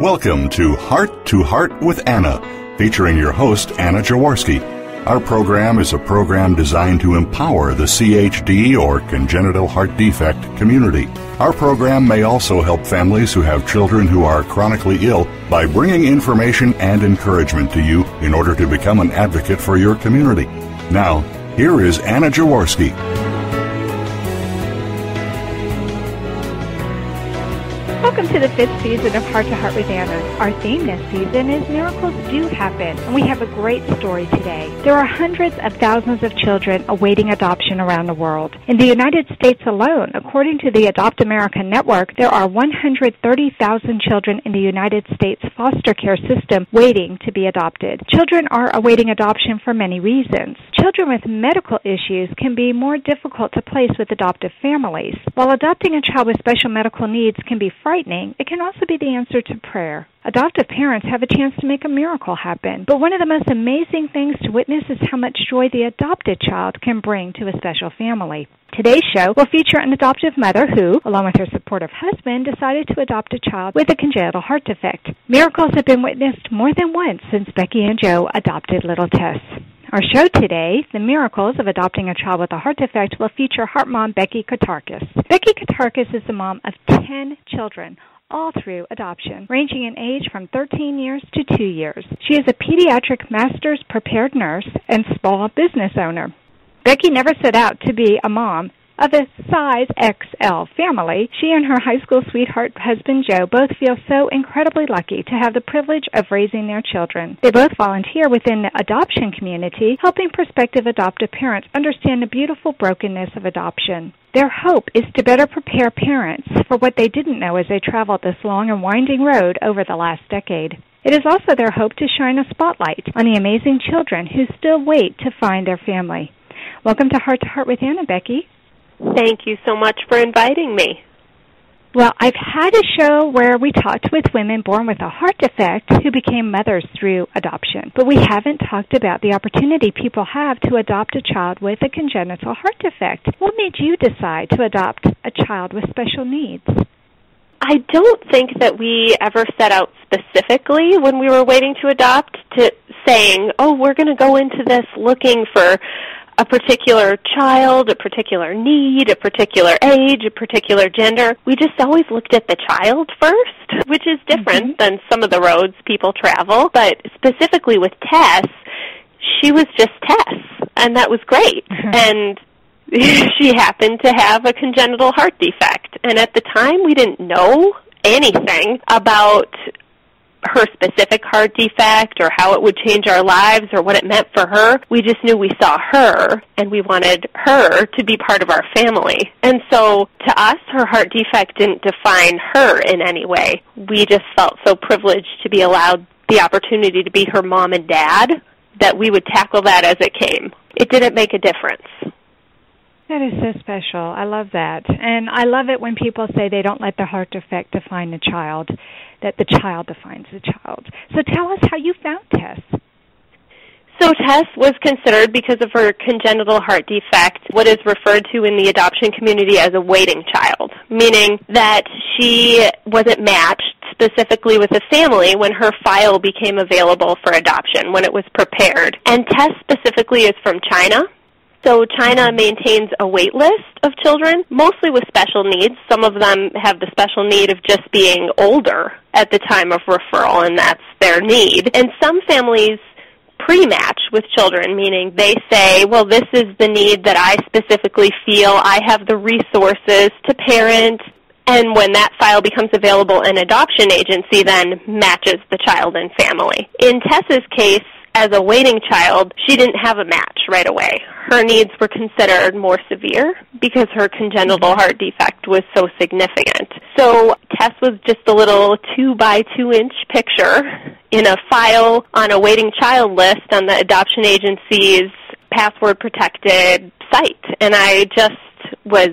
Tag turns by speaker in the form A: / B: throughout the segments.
A: Welcome to Heart with Anna, featuring your host, Anna Jaworski. Our program is a program designed to empower the CHD or congenital heart defect community. Our program may also help families who have children who are chronically ill by bringing information and encouragement to you in order to become an advocate for your community. Now, here is Anna Jaworski.
B: Welcome to the 5th season of Heart to Heart with Anna. Our theme this season is Miracles Do Happen, and we have a great story today. There are hundreds of thousands of children awaiting adoption around the world. In the United States alone, according to the Adopt America Network, there are 130,000 children in the United States foster care system waiting to be adopted. Children are awaiting adoption for many reasons. Children with medical issues can be more difficult to place with adoptive families. While adopting a child with special medical needs can be frightening, it can also be the answer to prayer. Adoptive parents have a chance to make a miracle happen. But one of the most amazing things to witness is how much joy the adopted child can bring to a special family. Today's show will feature an adoptive mother who, along with her supportive husband, decided to adopt a child with a congenital heart defect. Miracles have been witnessed more than once since Becky and Joe adopted little Tess. Our show today, The Miracles of Adopting a Child with a Heart Defect, will feature heart mom Becky Katarkis. Becky Katarkis is the mom of 10 children, all through adoption, ranging in age from 13 years to 2 years. She is a pediatric master's prepared nurse and small business owner. Becky never set out to be a mom of a size XL family. She and her high school sweetheart husband Joe both feel so incredibly lucky to have the privilege of raising their children. They both volunteer within the adoption community, helping prospective adoptive parents understand the beautiful brokenness of adoption. Their hope is to better prepare parents for what they didn't know as they traveled this long and winding road over the last decade. It is also their hope to shine a spotlight on the amazing children who still wait to find their family. Welcome to Heart with Anna, Becky.
C: Thank you so much for inviting me.
B: Well, I've had a show where we talked with women born with a heart defect who became mothers through adoption, but we haven't talked about the opportunity people have to adopt a child with a congenital heart defect. What made you decide to adopt a child with special needs?
C: I don't think that we ever set out specifically when we were waiting to adopt to saying, oh, we're going to go into this looking for a particular child, a particular need, a particular age, a particular gender. We just always looked at the child first, which is different than some of the roads people travel. But specifically with Tess, she was just Tess, and that was great. And she happened to have a congenital heart defect. And at the time, we didn't know anything about her specific heart defect or how it would change our lives or what it meant for her. We just knew we saw her and we wanted her to be part of our family. And so to us, her heart defect didn't define her in any way. We just felt so privileged to be allowed the opportunity to be her mom and dad that we would tackle that as it came. It didn't make a difference.
B: That is so special. I love that. And I love it when people say they don't let the heart defect define the child, that the child defines the child. So tell us how you found Tess.
C: So Tess was considered, because of her congenital heart defect, what is referred to in the adoption community as a waiting child, meaning that she wasn't matched specifically with a family when her file became available for adoption, when it was prepared. And Tess specifically is from China. So China maintains a wait list of children, mostly with special needs. Some of them have the special need of just being older at the time of referral, and that's their need. And some families pre-match with children, meaning they say, well, this is the need that I specifically feel I have the resources to parent. And when that file becomes available, an adoption agency then matches the child and family. In Tess's case, as a waiting child, she didn't have a match right away. Her needs were considered more severe because her congenital heart defect was so significant. So Tess was just a little 2-by-2-inch picture in a file on a waiting child list on the adoption agency's password-protected site. And I just was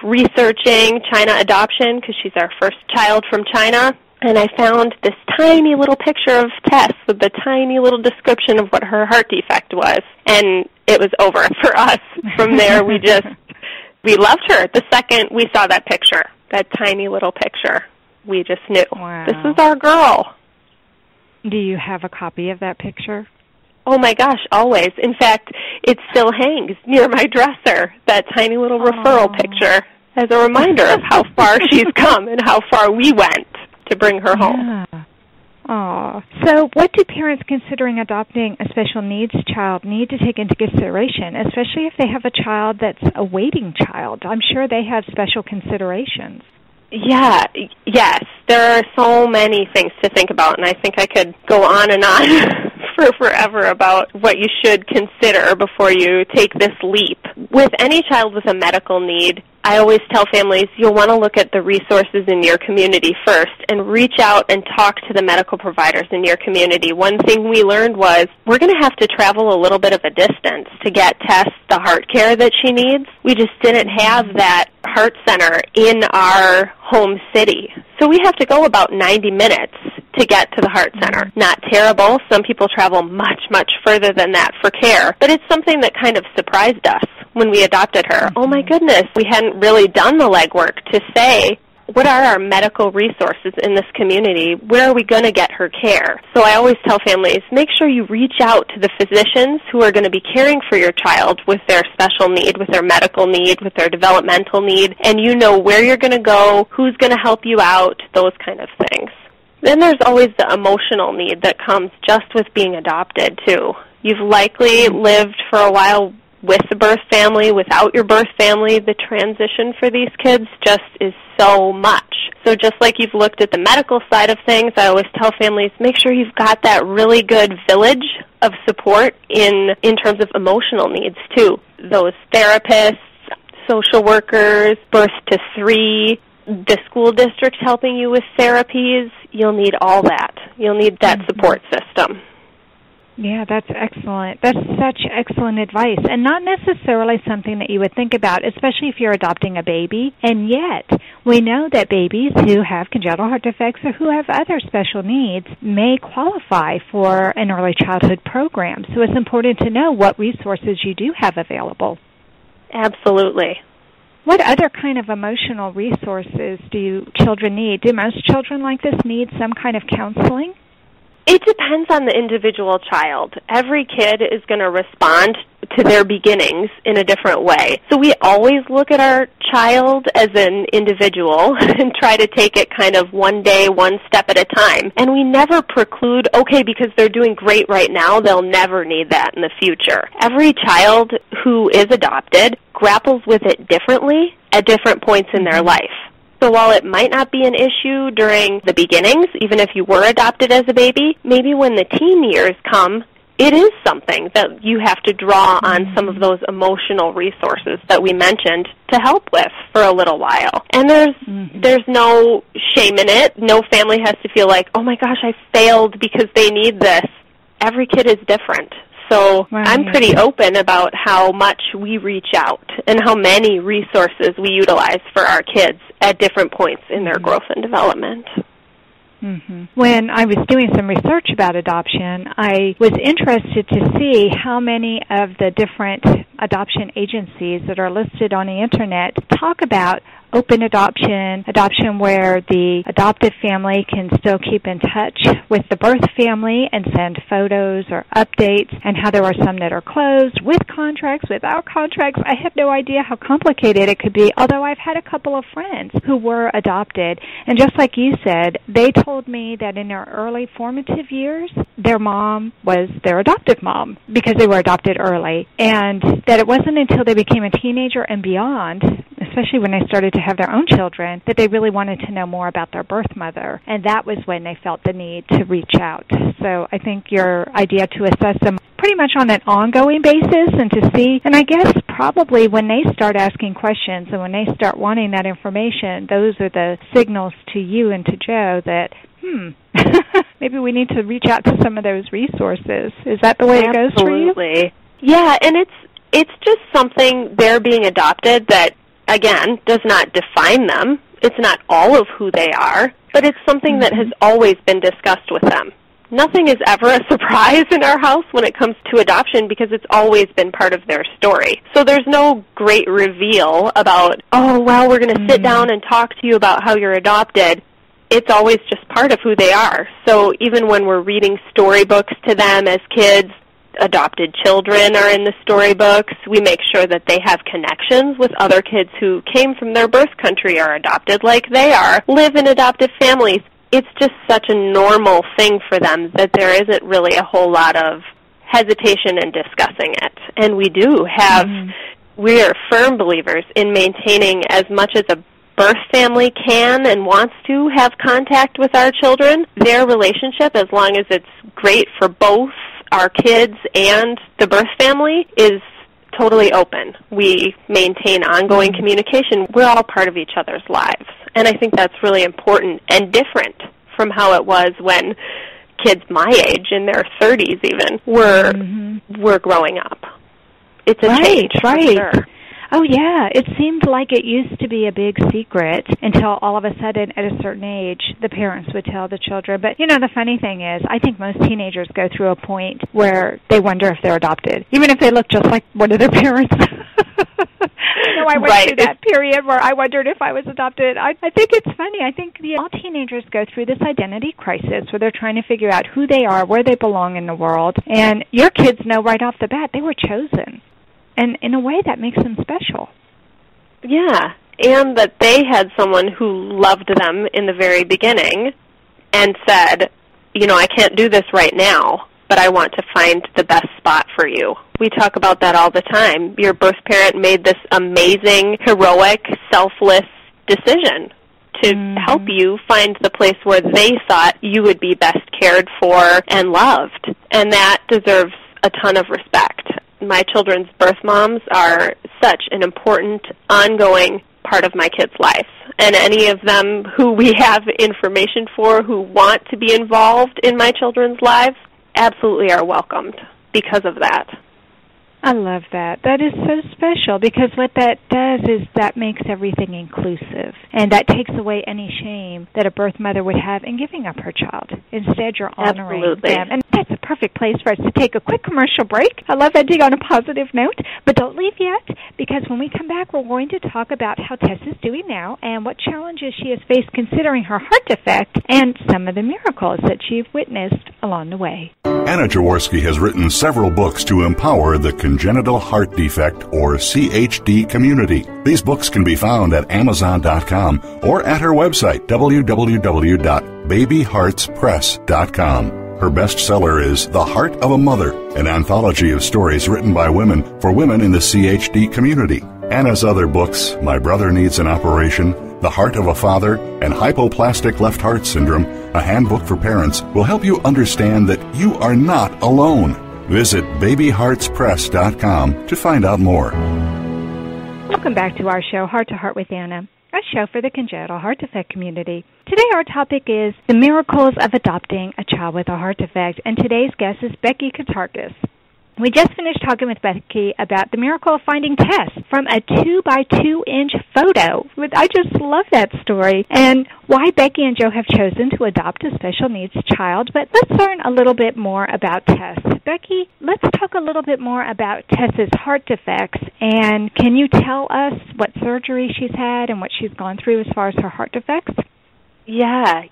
C: researching China adoption because she's our first child from China. And I found this tiny little picture of Tess with the tiny little description of what her heart defect was. And it was over for us. From there, we loved her the second we saw that picture, that tiny little picture. We just knew.
B: Wow.
C: This is our girl.
B: Do you have a copy of that picture?
C: Oh, my gosh, always. In fact, it still hangs near my dresser, that tiny little referral picture, as a reminder of how far she's come and how far we went to bring her home.
B: Yeah. Oh. So what do parents considering adopting a special needs child need to take into consideration, especially if they have a child that's a waiting child? I'm sure they have special considerations.
C: Yeah, yes. There are so many things to think about, and I think I could go on and on for forever about what you should consider before you take this leap. With any child with a medical need, I always tell families you'll want to look at the resources in your community first and reach out and talk to the medical providers in your community. One thing we learned was we're going to have to travel a little bit of a distance to get Tess the heart care that she needs. We just didn't have that heart center in our home city. So we have to go about 90 minutes to get to the heart center. Not terrible. Some people travel much, much further than that for care. But it's something that kind of surprised us when we adopted her. Oh, my goodness. We hadn't really done the legwork to say, what are our medical resources in this community? Where are we going to get her care? So I always tell families, make sure you reach out to the physicians who are going to be caring for your child with their special need, with their medical need, with their developmental need, and you know where you're going to go, who's going to help you out, those kind of things. Then there's always the emotional need that comes just with being adopted, too. You've likely lived for a while with the birth family, without your birth family. The transition for these kids just is so much. So just like you've looked at the medical side of things, I always tell families, make sure you've got that really good village of support in terms of emotional needs, too. Those therapists, social workers, birth to 3, the school district helping you with therapies, you'll need all that. You'll need that support system.
B: Yeah, that's excellent. That's such excellent advice, and not necessarily something that you would think about, especially if you're adopting a baby. And yet, we know that babies who have congenital heart defects or who have other special needs may qualify for an early childhood program. So it's important to know what resources you do have available.
C: Absolutely.
B: What other kind of emotional resources do children need? Do most children like this need some kind of counseling?
C: It depends on the individual child. Every kid is going to respond to their beginnings in a different way. So we always look at our child as an individual and try to take it kind of one day, one step at a time. And we never preclude, okay, because they're doing great right now, they'll never need that in the future. Every child who is adopted grapples with it differently at different points in their life. So while it might not be an issue during the beginnings, even if you were adopted as a baby, maybe when the teen years come, it is something that you have to draw on some of those emotional resources that we mentioned to help with for a little while. And there's no shame in it. No family has to feel like, oh my gosh, I failed because they need this. Every kid is different. So I'm pretty open about how much we reach out and how many resources we utilize for our kids at different points in their growth and development.
B: When I was doing some research about adoption, I was interested to see how many of the different adoption agencies that are listed on the Internet talk about open adoption, adoption where the adoptive family can still keep in touch with the birth family and send photos or updates, and how there are some that are closed, with contracts, without contracts. I have no idea how complicated it could be, although I've had a couple of friends who were adopted, and just like you said, they told me that in their early formative years, their mom was their adoptive mom because they were adopted early, and that it wasn't until they became a teenager and beyond, especially when they started to have their own children, that they really wanted to know more about their birth mother, and that was when they felt the need to reach out. So I think your idea to assess them pretty much on an ongoing basis and to see, and I guess probably when they start asking questions and when they start wanting that information, those are the signals to you and to Joe that, maybe we need to reach out to some of those resources. Is that the way it goes for you?
C: Absolutely. Yeah, and it's just something, they're being adopted, that again, does not define them. It's not all of who they are, but it's something that has always been discussed with them. Nothing is ever a surprise in our house when it comes to adoption because it's always been part of their story. So there's no great reveal about, oh, well, we're going to sit down and talk to you about how you're adopted. it's always just part of who they are. So even when we're reading storybooks to them as kids, adopted children are in the storybooks. We make sure that they have connections with other kids who came from their birth country, are adopted like they are, live in adoptive families. It's just such a normal thing for them that there isn't really a whole lot of hesitation in discussing it. And we do have, we are firm believers in maintaining as much as a birth family can and wants to have contact with our children, their relationship, as long as it's great for both our kids and the birth family, is totally open. We maintain ongoing communication. We're all part of each other's lives. And I think that's really important and different from how it was when kids my age, in their 30s even, were growing up. It's a change, for sure.
B: Oh, yeah. It seemed like it used to be a big secret until all of a sudden, at a certain age, the parents would tell the children. But, you know, the funny thing is, I think most teenagers go through a point where they wonder if they're adopted, even if they look just like one of their parents. I went through that period where I wondered if I was adopted. I think it's funny. I think all teenagers go through this identity crisis where they're trying to figure out who they are, where they belong in the world. And your kids know right off the bat they were chosen. And in a way, that makes them special.
C: Yeah, and that they had someone who loved them in the very beginning and said, you know, I can't do this right now, but I want to find the best spot for you. We talk about that all the time. Your birth parent made this amazing, heroic, selfless decision to help you find the place where they thought you would be best cared for and loved. And that deserves a ton of respect. My children's birth moms are such an important, ongoing part of my kids' life. And any of them who we have information for who want to be involved in my children's lives absolutely are welcomed because of that.
B: I love that. That is so special because what that does is that makes everything inclusive. And that takes away any shame that a birth mother would have in giving up her child. Instead, you're honoring them. And that's a perfect place for us to take a quick commercial break. I love ending on a positive note, but don't leave yet because when we come back, we're going to talk about how Tess is doing now and what challenges she has faced considering her heart defect and some of the miracles that she's witnessed along the way.
A: Anna Jaworski has written several books to empower the congenital heart defect, or CHD, community. These books can be found at Amazon.com or at her website, www.babyheartspress.com. Her bestseller is The Heart of a Mother, an anthology of stories written by women for women in the CHD community. Anna's other books, My Brother Needs an Operation, The Heart of a Father, and Hypoplastic Left Heart Syndrome, a handbook for parents, will help you understand that you are not alone. Visit babyheartspress.com to find out more.
B: Welcome back to our show, Heart to Heart with Anna, a show for the congenital heart defect community. Today our topic is the miracles of adopting a child with a heart defect, and today's guest is Becky Katarkis. We just finished talking with Becky about the miracle of finding Tess from a 2-by-2-inch photo. I just love that story, and why Becky and Joe have chosen to adopt a special needs child. But let's learn a little bit more about Tess. Becky, let's talk a little bit more about Tess's heart defects, and can you tell us what surgery she's had and what she's gone through as far as her heart defects?
C: Yeah,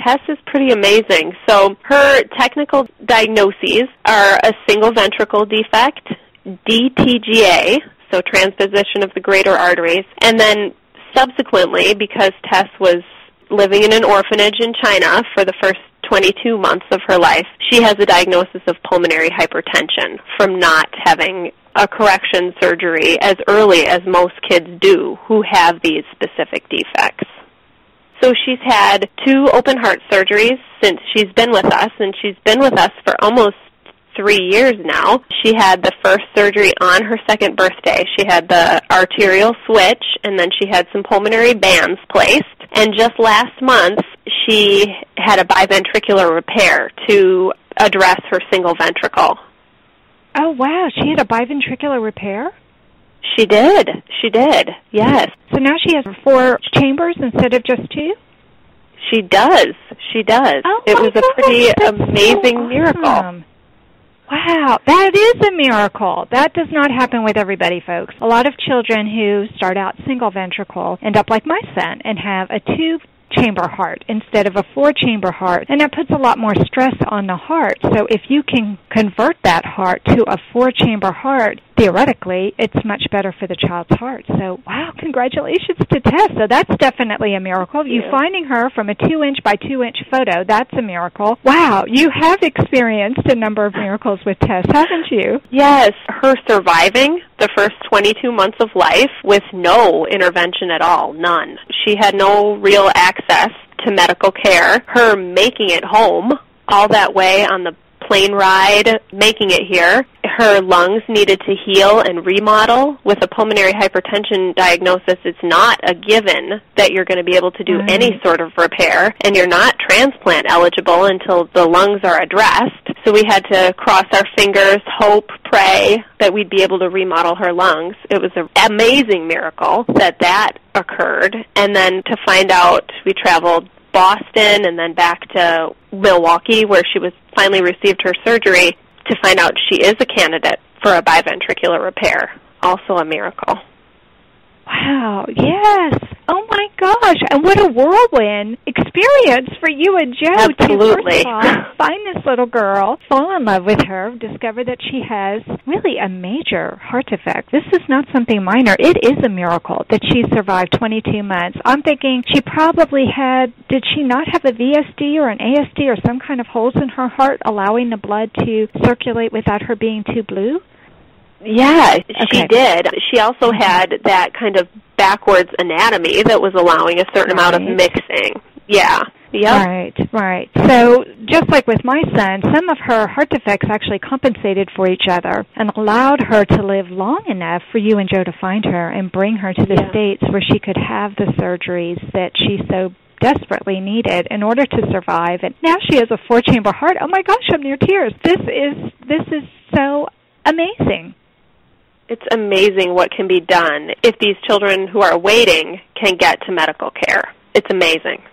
C: Tess is pretty amazing. So her technical diagnoses are a single-ventricle defect, d-tga, so transposition of the greater arteries, and then subsequently, because Tess was living in an orphanage in China for the first 22 months of her life, she has a diagnosis of pulmonary hypertension from not having a correction surgery as early as most kids do who have these specific defects. So she's had 2 open heart surgeries since she's been with us, and she's been with us for almost 3 years now. She had the first surgery on her 2nd birthday. She had the arterial-switch, and then she had some pulmonary bands placed. And just last month, she had a biventricular repair to address her single ventricle.
B: Oh, wow. She had a biventricular repair?
C: She did, yes.
B: So now she has 4 chambers instead of just 2?
C: She does.
B: Oh,
C: it was a pretty amazing miracle.
B: Wow, that is a miracle. That does not happen with everybody, folks. A lot of children who start out single ventricle end up like my son and have a 2 chamber heart instead of a 4-chamber heart, and that puts a lot more stress on the heart. So if you can convert that heart to a 4-chamber heart, theoretically, it's much better for the child's heart. So, wow, congratulations to Tess. So that's definitely a miracle. You finding her from a 2-inch by 2-inch photo, that's a miracle. Wow, you have experienced a number of miracles with Tess, haven't you?
C: Yes, her surviving the first 22 months of life with no intervention at all, none. She had no real access to medical care. Her making it home all that way on the plane ride, making it here. Her lungs needed to heal and remodel. With a pulmonary hypertension diagnosis, it's not a given that you're going to be able to do any sort of repair, and you're not transplant eligible until the lungs are addressed. So we had to cross our fingers, hope, pray that we'd be able to remodel her lungs. It was an amazing miracle that occurred. And then to find out, we traveled Boston and then back to Milwaukee, where she was finally received her surgery, to find out she is a candidate for a biventricular repair. Also a miracle.
B: Wow, yes. Oh, my gosh. And what a whirlwind experience for you and Joe.
C: Absolutely.
B: To, first of all, find this little girl, fall in love with her, discover that she has really a major heart defect. This is not something minor. It is a miracle that she survived 22 months. I'm thinking she probably did she not have a VSD or an ASD or some kind of holes in her heart allowing the blood to circulate without her being too blue?
C: Yeah, she did. She also had that kind of backwards anatomy that was allowing a certain amount of mixing. Yeah. Yep.
B: Right. So just like with my son, some of her heart defects actually compensated for each other and allowed her to live long enough for you and Joe to find her and bring her to the States where she could have the surgeries that she so desperately needed in order to survive. And now she has a 4-chamber heart. Oh my gosh, I'm near tears. This is so amazing.
C: It's amazing what can be done if these children who are waiting can get to medical care. It's amazing.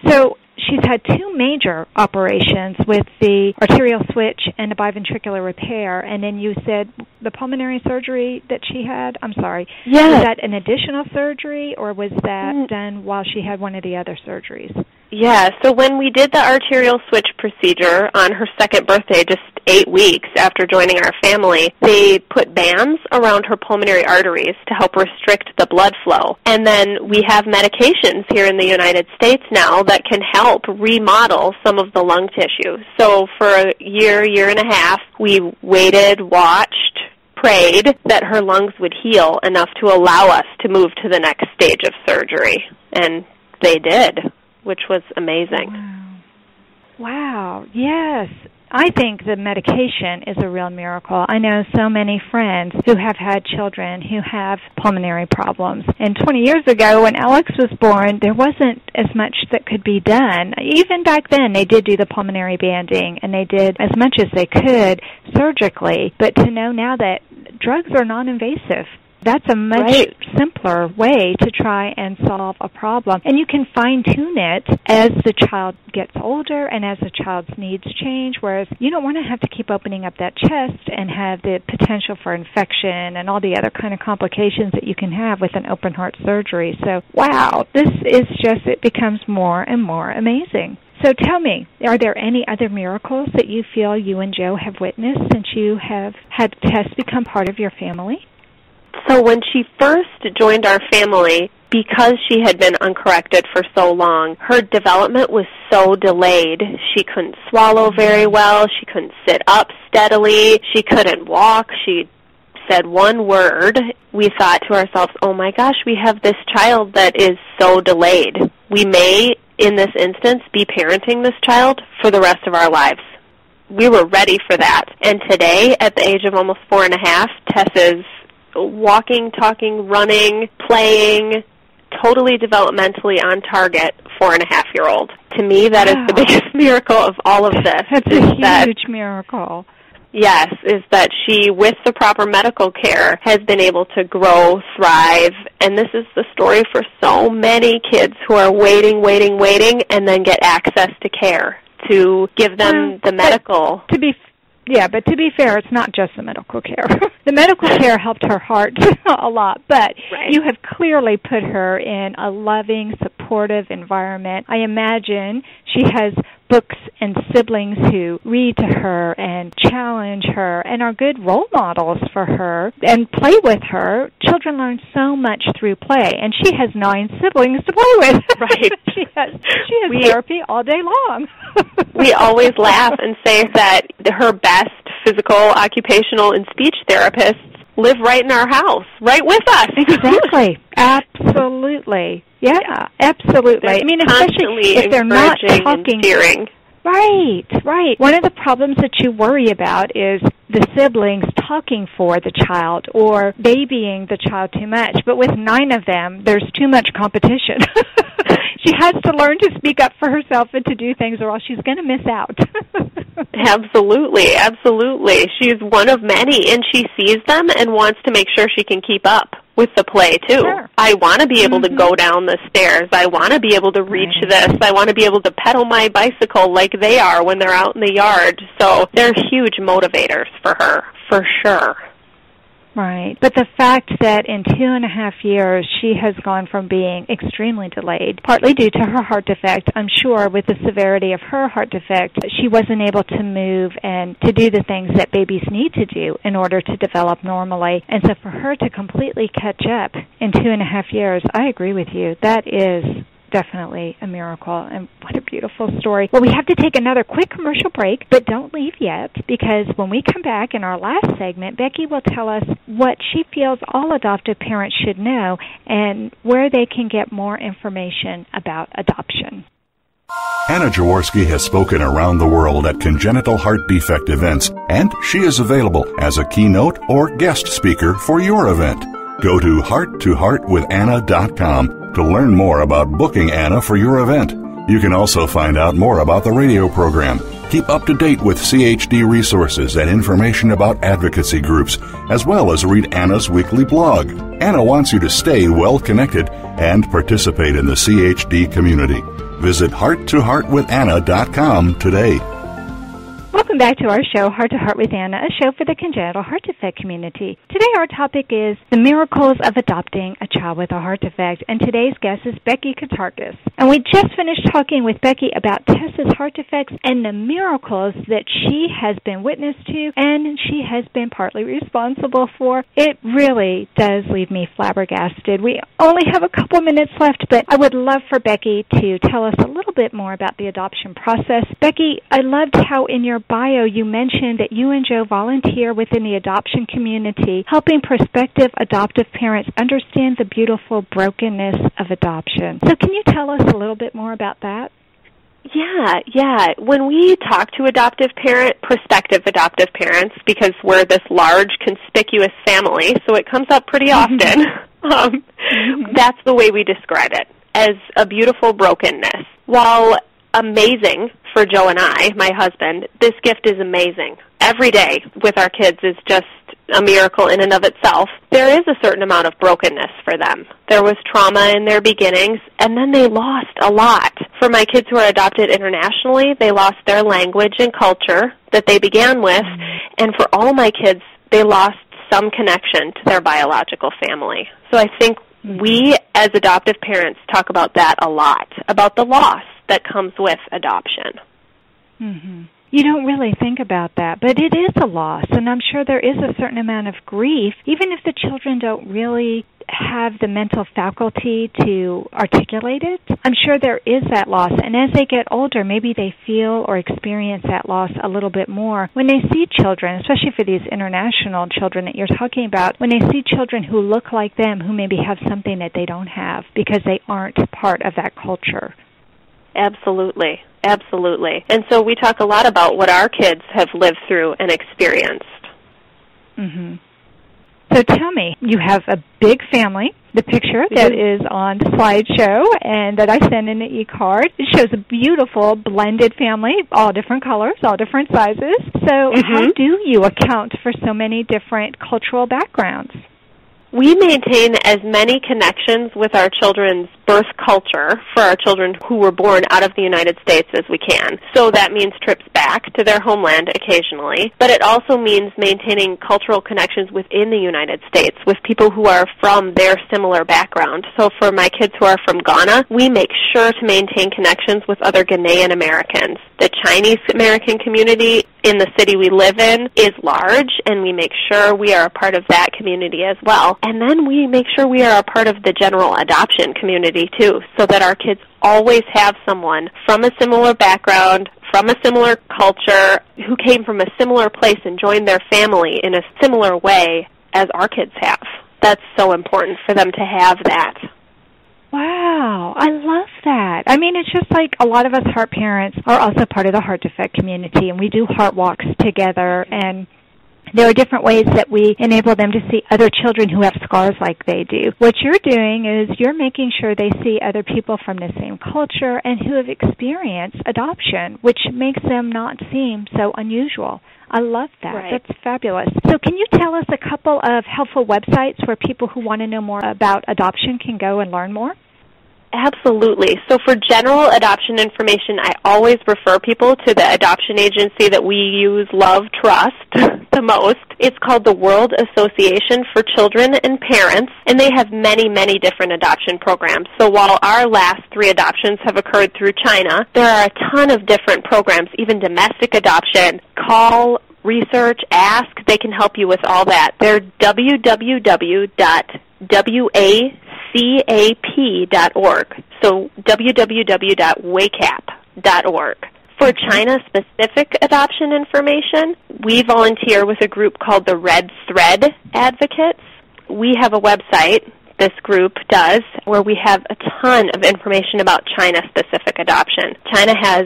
B: So she's had 2 major operations with the arterial-switch and the biventricular repair, and then you said the pulmonary surgery that she had, I'm sorry, was that an additional surgery, or was that done while she had one of the other surgeries?
C: Yeah, so when we did the arterial-switch procedure on her 2nd birthday, just 8 weeks after joining our family, they put bands around her pulmonary arteries to help restrict the blood flow. And then we have medications here in the United States now that can help remodel some of the lung tissue. So for a year and a half, we waited, watched, prayed that her lungs would heal enough to allow us to move to the next stage of surgery. And they did, which was amazing.
B: Wow. Yes. I think the medication is a real miracle. I know so many friends who have had children who have pulmonary problems. And 20 years ago, when Alex was born, there wasn't as much that could be done. Even back then, they did do the pulmonary banding, and they did as much as they could surgically. But to know now that drugs are non-invasive, that's a much simpler way to try and solve a problem. And you can fine-tune it as the child gets older and as the child's needs change, whereas you don't want to have to keep opening up that chest and have the potential for infection and all the other kind of complications that you can have with an open-heart surgery. So, wow, this is just, it becomes more and more amazing. So tell me, are there any other miracles that you feel you and Joe have witnessed since you have had Tess become part of your family?
C: So when she first joined our family, because she had been uncorrected for so long, her development was so delayed. She couldn't swallow very well. She couldn't sit up steadily. She couldn't walk. She said one word. We thought to ourselves, oh my gosh, we have this child that is so delayed. We may, in this instance, be parenting this child for the rest of our lives. We were ready for that. And today, at the age of almost 4.5, Tess is walking, talking, running, playing, totally developmentally on target 4.5-year-old. To me, that is the biggest miracle of all of this.
B: That's a huge miracle.
C: Yes, is that she, with the proper medical care, has been able to grow, thrive, and this is the story for so many kids who are waiting, and then get access to care to give them the medical.
B: But to be fair, it's not just the medical care. The medical care helped her heart a lot, but you have clearly put her in a loving, supportive supportive environment. I imagine she has books and siblings who read to her and challenge her and are good role models for her and play with her. Children learn so much through play, and she has 9 siblings to play with.
C: Right.
B: She has therapy all day long.
C: We always laugh and say that her best physical, occupational, and speech therapists live right in our house, right with us.
B: Exactly. Absolutely. Yeah, absolutely.
C: I mean, especially if they're not talking. And steering.
B: Right. One of the problems that you worry about is the siblings talking for the child or babying the child too much. But with 9 of them, there's too much competition. She has to learn to speak up for herself and to do things, or else she's going to miss out.
C: Absolutely. She's one of many, and she sees them and wants to make sure she can keep up with the play, too.
B: Sure.
C: I want to be able to go down the stairs. I want to be able to reach this. I want to be able to pedal my bicycle like they are when they're out in the yard. So they're huge motivators for her, for sure.
B: Right. But the fact that in 2.5 years she has gone from being extremely delayed, partly due to her heart defect, I'm sure with the severity of her heart defect, she wasn't able to move and to do the things that babies need to do in order to develop normally. And so for her to completely catch up in 2.5 years, I agree with you. That is definitely a miracle, and what a beautiful story. Well, we have to take another quick commercial break, but don't leave yet, because when we come back in our last segment, Becky will tell us what she feels all adoptive parents should know and where they can get more information about adoption.
A: Anna Jaworski has spoken around the world at congenital heart defect events, and she is available as a keynote or guest speaker for your event. Go to hearttoheartwithanna.com to learn more about booking Anna for your event. You can also find out more about the radio program, keep up to date with CHD resources and information about advocacy groups, as well as read Anna's weekly blog. Anna wants you to stay well connected and participate in the CHD community. Visit hearttoheartwithanna.com today.
B: Welcome back to our show, Heart to Heart with Anna, a show for the congenital heart defect community. Today our topic is the miracles of adopting a child with a heart defect, and today's guest is Becky Katarkis. And we just finished talking with Becky about Tess's heart defects and the miracles that she has been witness to and she has been partly responsible for. It really does leave me flabbergasted. We only have a couple minutes left, but I would love for Becky to tell us a little bit more about the adoption process. Becky, I loved how in your bio you mentioned that you and Joe volunteer within the adoption community, helping prospective adoptive parents understand the beautiful brokenness of adoption. So can you tell us a little bit more about that?
C: Yeah. When we talk to prospective adoptive parents, because we're this large, conspicuous family, so it comes up pretty often, that's the way we describe it, as a beautiful brokenness. While amazing for Joe and I, my husband, this gift is amazing. Every day with our kids is just a miracle in and of itself. There is a certain amount of brokenness for them. There was trauma in their beginnings, and then they lost a lot. For my kids who are adopted internationally, they lost their language and culture that they began with, and for all my kids, they lost some connection to their biological family. So I think we, as adoptive parents, talk about that a lot, about the loss that comes with adoption.
B: Mm-hmm. You don't really think about that, but it is a loss, and I'm sure there is a certain amount of grief, even if the children don't really have the mental faculty to articulate it. I'm sure there is that loss, and as they get older, maybe they feel or experience that loss a little bit more when they see children, especially for these international children that you're talking about, when they see children who look like them, who maybe have something that they don't have because they aren't part of that culture.
C: Absolutely. And so we talk a lot about what our kids have lived through and experienced.
B: Mm-hmm. So tell me, you have a big family. The picture that is on the slideshow and that I send in the e-card, it shows a beautiful blended family, all different colors, all different sizes. So how do you account for so many different cultural backgrounds?
C: We maintain as many connections with our children's birth culture for our children who were born out of the United States as we can. So that means trips back to their homeland occasionally, but it also means maintaining cultural connections within the United States with people who are from their similar background. So for my kids who are from Ghana, we make sure to maintain connections with other Ghanaian Americans. The Chinese American community in the city we live in is large, and we make sure we are a part of that community as well. And then we make sure we are a part of the general adoption community too, so that our kids always have someone from a similar background, from a similar culture, who came from a similar place and joined their family in a similar way as our kids have. That's so important for them to have that.
B: Wow, I love that. I mean, it's just like a lot of us heart parents are also part of the heart defect community, and we do heart walks together, and there are different ways that we enable them to see other children who have scars like they do. What you're doing is you're making sure they see other people from the same culture and who have experienced adoption, which makes them not seem so unusual. I love that.
C: Right.
B: That's fabulous. So can you tell us a couple of helpful websites where people who want to know more about adoption can go and learn more?
C: Absolutely. So for general adoption information, I always refer people to the adoption agency that we use, love, trust the most. It's called the World Association for Children and Parents, and they have many, many different adoption programs. So while our last 3 adoptions have occurred through China, there are a ton of different programs, even domestic adoption. Call, research, ask. They can help you with all that. They're www.wacap.org. So www.wacap.org. For China-specific adoption information, we volunteer with a group called the Red Thread Advocates. We have a website, this group does, where we have a ton of information about China-specific adoption. China has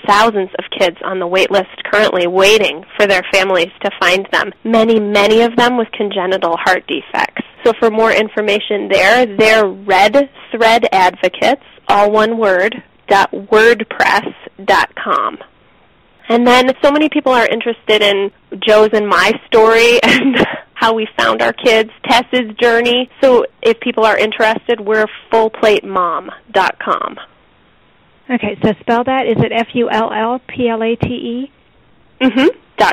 C: thousands of kids on the wait list currently waiting for their families to find them, many, many of them with congenital heart defects. So for more information there, they're Red Thread Advocates, all one word, .wordpress.com. And then so many people are interested in Joe's and my story and how we found our kids, Tess's journey. So if people are interested, we're fullplatemom.com.
B: Okay, so spell that. Is it FULLPLATE?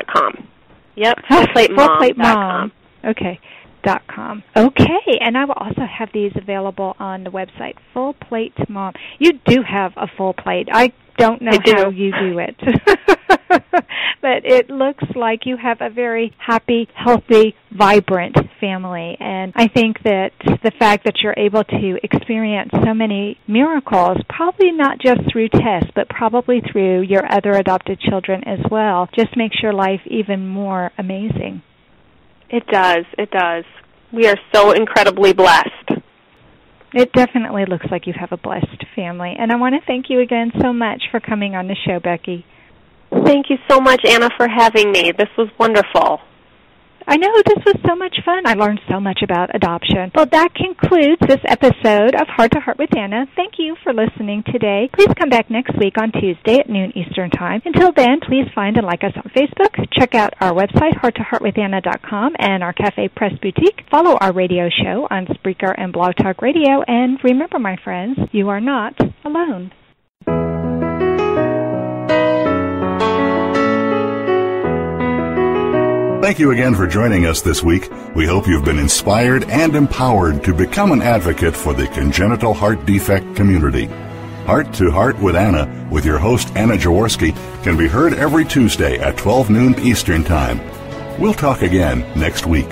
C: .com. Yep, fullplatemom.com.
B: Okay, .com. Okay, and I will also have these available on the website, Full Plate Mom. You do have a full plate. I don't know how you do it. But it looks like you have a very happy, healthy, vibrant family. And I think that the fact that you're able to experience so many miracles, probably not just through Tess, but probably through your other adopted children as well, just makes your life even more amazing.
C: It does. It does. We are so incredibly blessed.
B: It definitely looks like you have a blessed family. And I want to thank you again so much for coming on the show, Becky.
C: Thank you so much, Anna, for having me. This was wonderful.
B: I know, this was so much fun. I learned so much about adoption. Well, that concludes this episode of Heart to Heart with Anna. Thank you for listening today. Please come back next week on Tuesday at noon Eastern Time. Until then, please find and like us on Facebook. Check out our website, hearttoheartwithanna.com, and our Cafe Press Boutique. Follow our radio show on Spreaker and Blog Talk Radio. And remember, my friends, you are not alone.
A: Thank you again for joining us this week. We hope you've been inspired and empowered to become an advocate for the congenital heart defect community. Heart to Heart with Anna, with your host Anna Jaworski, can be heard every Tuesday at 12 noon Eastern Time. We'll talk again next week.